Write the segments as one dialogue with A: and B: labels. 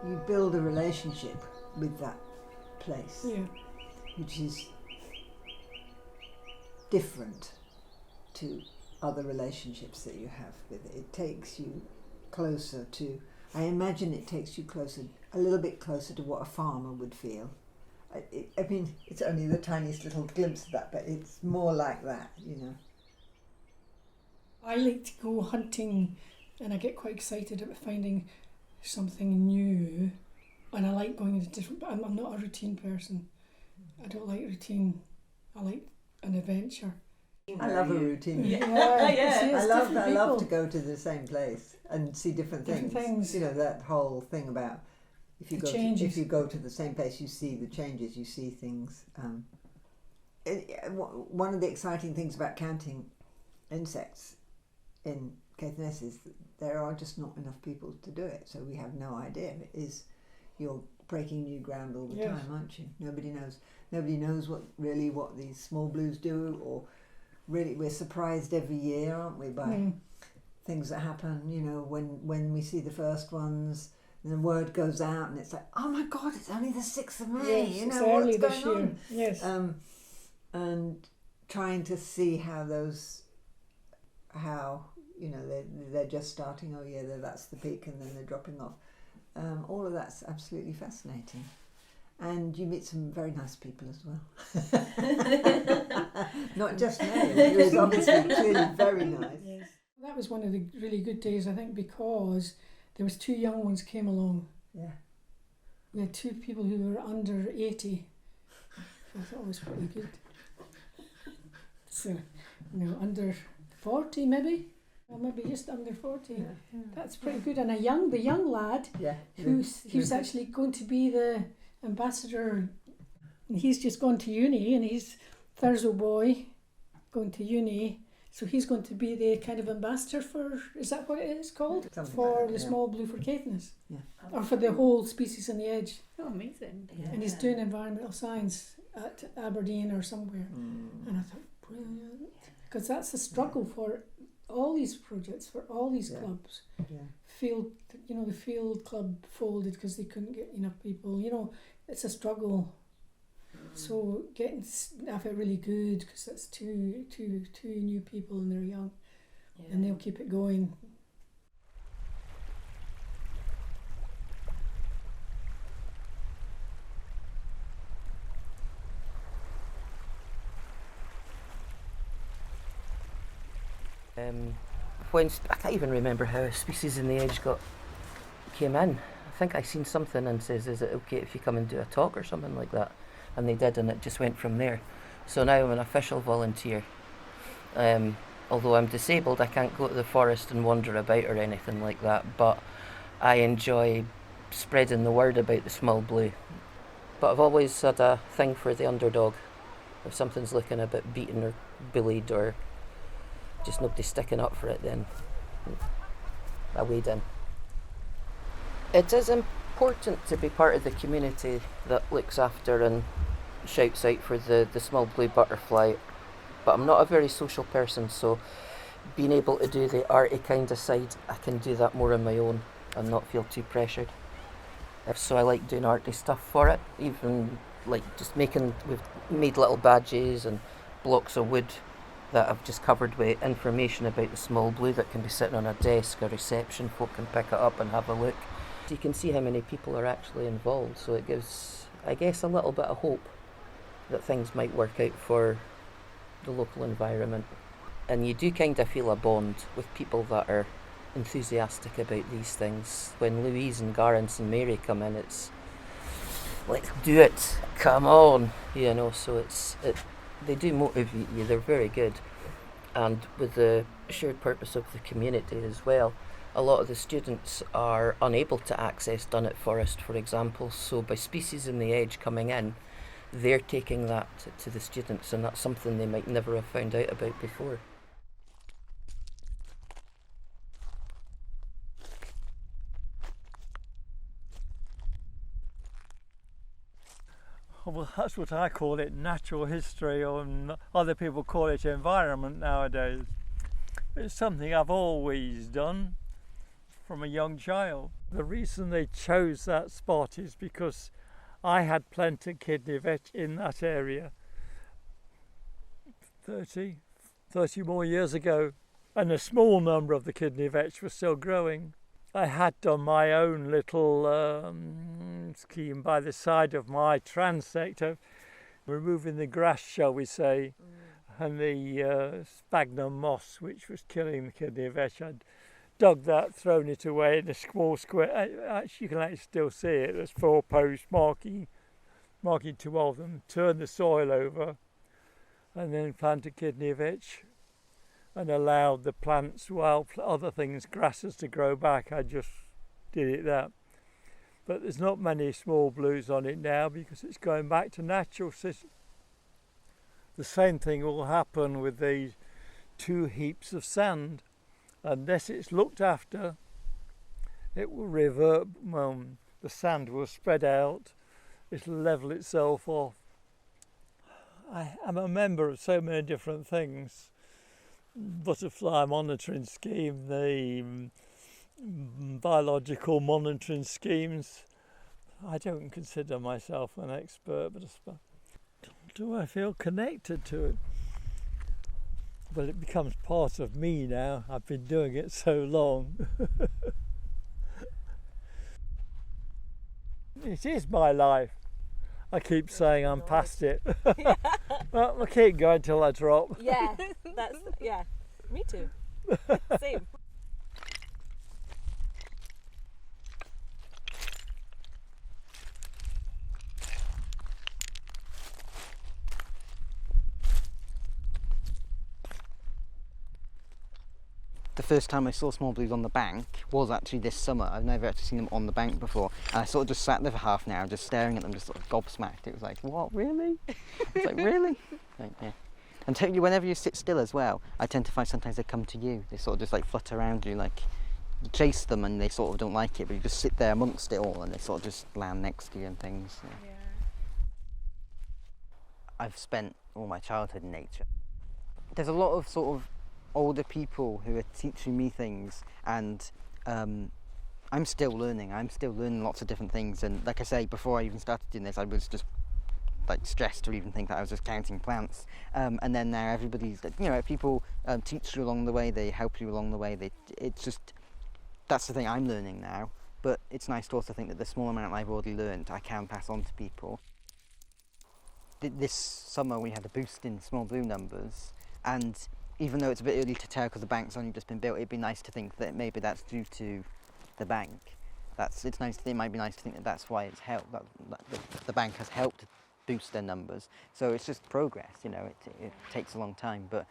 A: you build a relationship with that place, which is different to other relationships that you have with it. It takes you closer to, I imagine it takes you closer, a little bit closer to what a farmer would feel. I mean, it's only the tiniest little glimpse of that, but it's more like that, you know.
B: I like to go hunting, and I get quite excited about finding something new, and I like going into different, but I'm not a routine person. I don't like routine. I like an adventure.
A: I love a routine.
B: I
A: love to go to the same place and see different things. You know, that whole thing about if you go to the same place, you see the changes, you see things. One of the exciting things about counting insects in Caithness is that there are just not enough people to do it, so we have no idea. You're breaking new ground all the time, aren't you? Nobody knows what these small blues do, or really we're surprised every year, aren't we, by things that happen, you know, when we see the first ones and the word goes out and it's like, oh my God, it's only the 6th of May, you know, what's going on?
B: Yes.
A: And trying to see how you know, they're just starting, that's the peak and then they're dropping off. All of that's absolutely fascinating. And you meet some very nice people as well. Not just me, it was obviously clearly very nice.
B: Yes. That was one of the really good days, I think, because there was 2 young ones came along.
A: Yeah.
B: We had 2 people who were under 80. I thought it was pretty good. So, you know, under 40 maybe, or maybe just under 40. Yeah. That's pretty good. And the young lad, who's actually going to be the ambassador. He's just gone to uni, and he's Thurso boy going to uni, so he's going to be the kind of ambassador for, is that what it is called?
A: Something
B: for
A: like that,
B: the small blue for Caithness.
A: Yeah.
B: Or for the whole species on the edge.
C: Oh, amazing.
B: Yeah. And he's doing environmental science at Aberdeen or somewhere. And I thought, brilliant. Because that's the struggle for all these projects, for all these clubs.
A: Yeah.
B: The field club folded because they couldn't get enough people. You know, it's a struggle. So getting staff it really good, because that's two new people and they're young, and they'll keep it going.
D: When I can't even remember how Species in the Edge came in. I think I seen something and says, "Is it okay if you come and do a talk or something like that?" And they did, and it just went from there. So now I'm an official volunteer. Although I'm disabled, I can't go to the forest and wander about or anything like that. But I enjoy spreading the word about the small blue. But I've always had a thing for the underdog. If something's looking a bit beaten or bullied or just nobody sticking up for it, then I wade in. It is important to be part of the community that looks after and shouts out for the small blue butterfly, but I'm not a very social person, so being able to do the arty kind of side, I can do that more on my own and not feel too pressured. So I like doing arty stuff for it, even like just we've made little badges and blocks of wood that I've just covered with information about the small blue that can be sitting on a desk or reception. Folk can pick it up and have a look. So you can see how many people are actually involved, so it gives, I guess, a little bit of hope that things might work out for the local environment. And you do kind of feel a bond with people that are enthusiastic about these things. When Louise and Garance and Mary come in, it's let's do it, come on, you know, so they do motivate you, they're very good. And with the shared purpose of the community as well, a lot of the students are unable to access Dunnet Forest, for example, so by Species in the Edge coming in, they're taking that to the students, and that's something they might never have found out about before.
E: Well, that's what I call it, natural history, or other people call it environment nowadays. It's something I've always done from a young child. The reason they chose that spot is because I had planted kidney vetch in that area 30 more years ago, and a small number of the kidney vetch was still growing. I had done my own little scheme by the side of my transect of removing the grass, shall we say, and the sphagnum moss, which was killing the kidney vetch. I'd dug that, thrown it away in a small square. Actually, you can actually still see it. There's 4 posts marking 2 of them. Turned the soil over, and then planted kidney vetch, and allowed the plants, other things, grasses, to grow back. I just did it that. But there's not many small blues on it now because it's going back to natural system. The same thing will happen with these 2 heaps of sand. Unless it's looked after, it will revert, the sand will spread out, it'll level itself off. I am a member of so many different things. Butterfly monitoring scheme, the biological monitoring schemes. I don't consider myself an expert, but do I feel connected to it? Well, it becomes part of me now. I've been doing it so long. It is my life. I keep saying I'm past it. Well, I'll keep going till I drop.
C: Yeah, me too. Same.
F: The first time I saw small blues on the bank was actually this summer. I've never actually seen them on the bank before. And I sort of just sat there for half an hour just staring at them, just sort of gobsmacked. It was like, what, really? It's like, really? Like, yeah. And whenever you sit still as well, I tend to find sometimes they come to you. They sort of just like flutter around you, like you chase them and they sort of don't like it, but you just sit there amongst it all and they sort of just land next to you and things. Yeah. I've spent all my childhood in nature. There's a lot of sort of older people who are teaching me things, and I'm still learning lots of different things. And like I say, before I even started doing this, I was just like stressed to even think that I was just counting plants, and then now everybody's, people teach you along the way, they help you along the way, it's just, that's the thing I'm learning now. But it's nice to also think that the small amount I've already learned I can pass on to people. This summer we had a boost in small blue numbers, and even though it's a bit early to tell because the bank's only just been built, it'd be nice to think that maybe that's due to the bank. It might be nice to think that that's why it's helped, that the bank has helped boost their numbers. So it's just progress, it takes a long time. But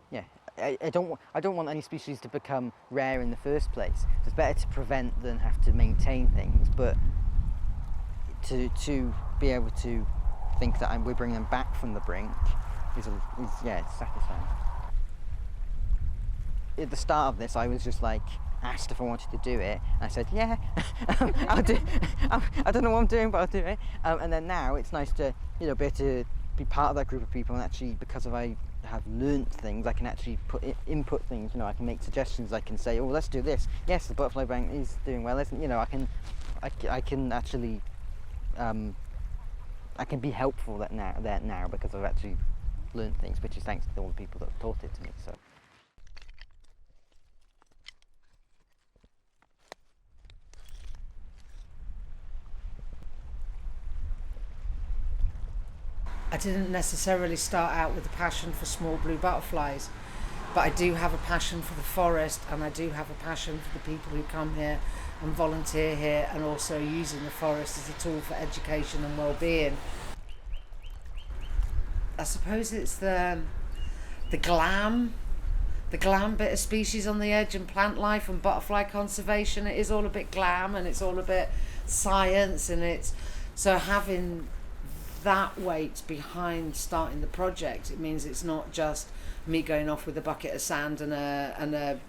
F: yeah, I don't want any species to become rare in the first place. It's better to prevent than have to maintain things, but to be able to think that we're bringing them back from the brink is it's satisfying. At the start of this, I was just like asked if I wanted to do it, and I said, yeah, I'll do. I don't know what I'm doing, but I'll do it. And then now it's nice to, be able to be part of that group of people, and actually, because I have learnt things, I can actually input things. I can make suggestions. I can say, oh, let's do this. Yes, the butterfly bank is doing well, isn't? I can actually, I can be helpful now because I've actually learnt things, which is thanks to all the people that have taught it to me. So.
G: I didn't necessarily start out with a passion for small blue butterflies, but I do have a passion for the forest, and I do have a passion for the people who come here and volunteer here, and also using the forest as a tool for education and well-being. I suppose it's the glam bit of species on the edge and plant life and butterfly conservation. It is all a bit glam and it's all a bit science, and it's so having that weight behind starting the project, it means it's not just me going off with a bucket of sand and a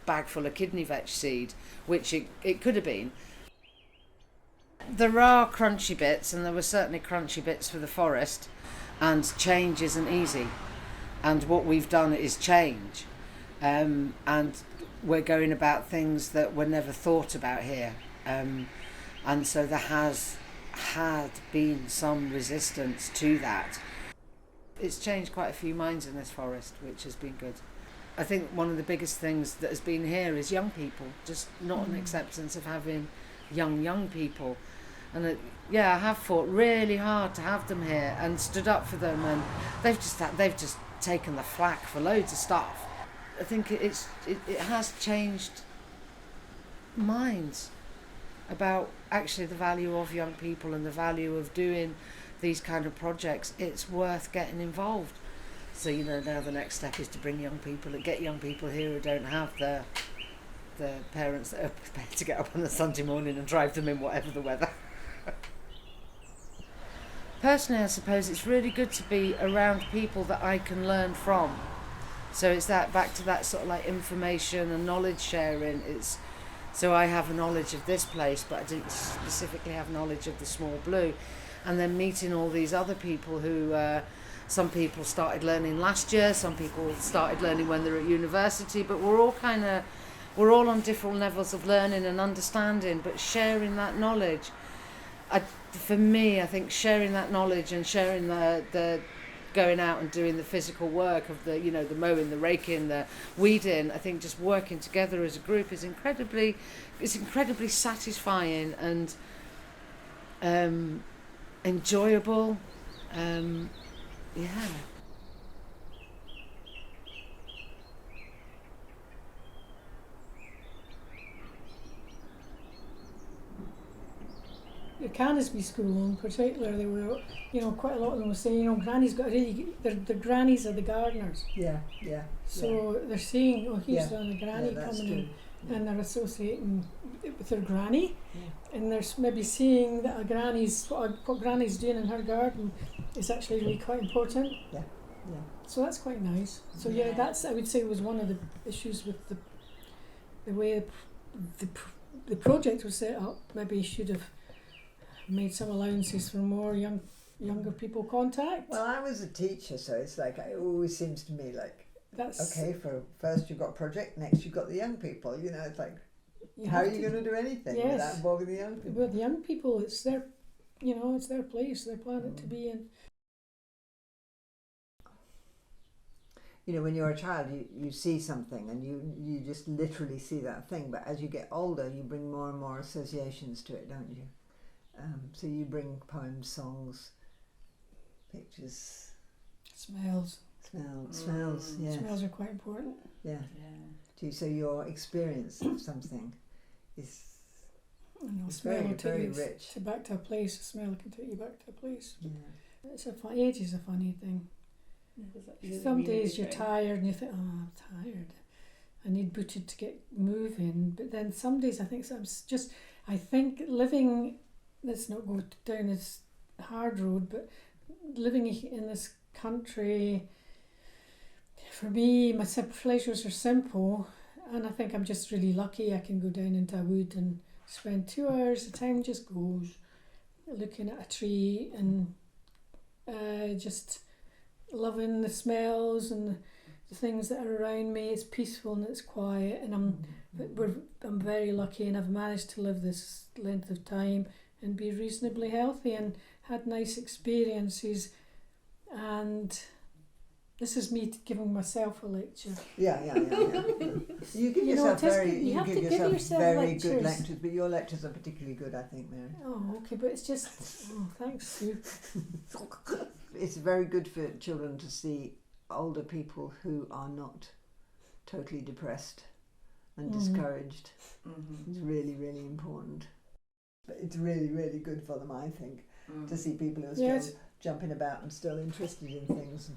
G: bag full of kidney vetch seed, which it could have been. There are crunchy bits, and there were certainly crunchy bits for the forest, and change isn't easy, and what we've done is change, and we're going about things that were never thought about here, and so there has had been some resistance to that. It's changed quite a few minds in this forest, which has been good. I think one of the biggest things that has been here is young people, just not an acceptance of having young people. And I have fought really hard to have them here and stood up for them, and they've just taken the flak for loads of stuff. I think it has changed minds about actually the value of young people and the value of doing these kind of projects. It's worth getting involved. So now the next step is to bring young people and get young people here who don't have the parents that are prepared to get up on a Sunday morning and drive them in whatever the weather. Personally, I suppose it's really good to be around people that I can learn from. So it's that back to that sort of like information and knowledge sharing. So I have a knowledge of this place, but I didn't specifically have knowledge of the Small Blue. And then meeting all these other people who, some people started learning last year, some people started learning when they're at university, but we're all on different levels of learning and understanding, but sharing that knowledge. For me, I think sharing that knowledge and sharing the going out and doing the physical work of the mowing, the raking, the weeding, I think just working together as a group is incredibly satisfying and enjoyable.
B: The Canisby School in particular, they were, quite a lot of them were saying, Granny's got the grannies are the gardeners.
A: Yeah.
B: So they're saying, here's the granny coming in, and they're associating it with their granny, and they're maybe seeing that what granny's doing in her garden is actually really quite important.
A: Yeah.
B: So that's quite nice. So that's, I would say, was one of the issues with the way the project was set up. Maybe should have made some allowances for more younger people contact.
A: Well, I was a teacher, so it's like it always seems to me like
B: that's
A: okay. For first you've got a project, next you've got the young people. It's like how are you going to do anything without involving the young people?
B: With the young people, it's their, it's their place, their planet to be in.
A: When you're a child, you see something and you just literally see that thing. But as you get older, you bring more and more associations to it, don't you? So you bring poems, songs, pictures,
B: smells.
A: Yes.
B: Smells are quite important.
A: Yeah. So your experience of something is
B: smell
A: very rich.
B: Back to a place. A smell can take you back to a place.
A: Yeah.
B: Age is a funny thing. Some days you're tired and you think, I'm tired. I need booted to get moving. But then some days I think living, let's not go down this hard road, but living in this country, for me, my pleasures are simple, and I think I'm just really lucky. I can go down into a wood and spend 2 hours, the time just goes, looking at a tree and just loving the smells and the things that are around me. It's peaceful and it's quiet, and I'm very lucky, and I've managed to live this length of time and be reasonably healthy and had nice experiences. And this is me giving myself a lecture.
A: Yeah. You give yourself very good lectures, but your lectures are particularly good, I think, Mary.
B: Oh, okay, but it's just thanks, Sue.
A: It's very good for children to see older people who are not totally depressed and discouraged. It's really, really important. But it's really, really good for them, I think, to see people who are still jumping about and still interested in things.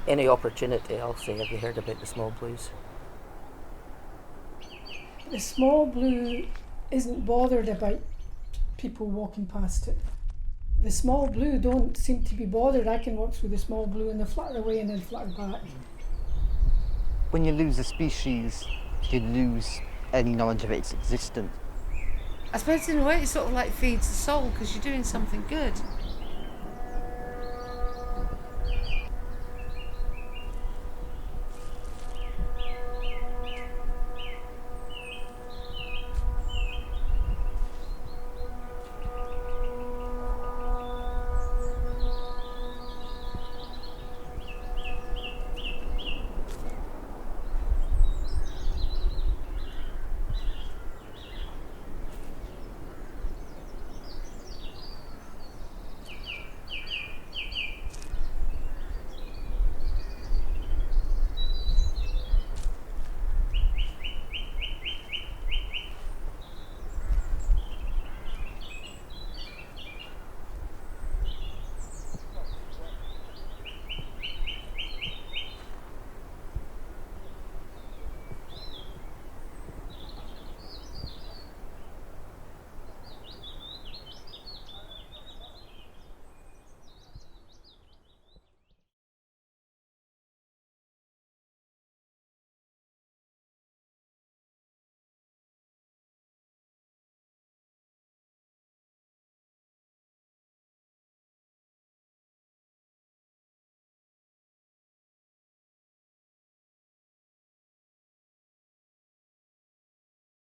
D: Any opportunity, I'll say, have you heard about the Small Blues?
B: The Small Blue isn't bothered about people walking past it. The Small Blue don't seem to be bothered. I can walk through the Small Blue and they flutter away and then flutter back.
F: When you lose a species, you lose any knowledge of its existence.
G: I suppose in a way it sort of like feeds the soul because you're doing something good.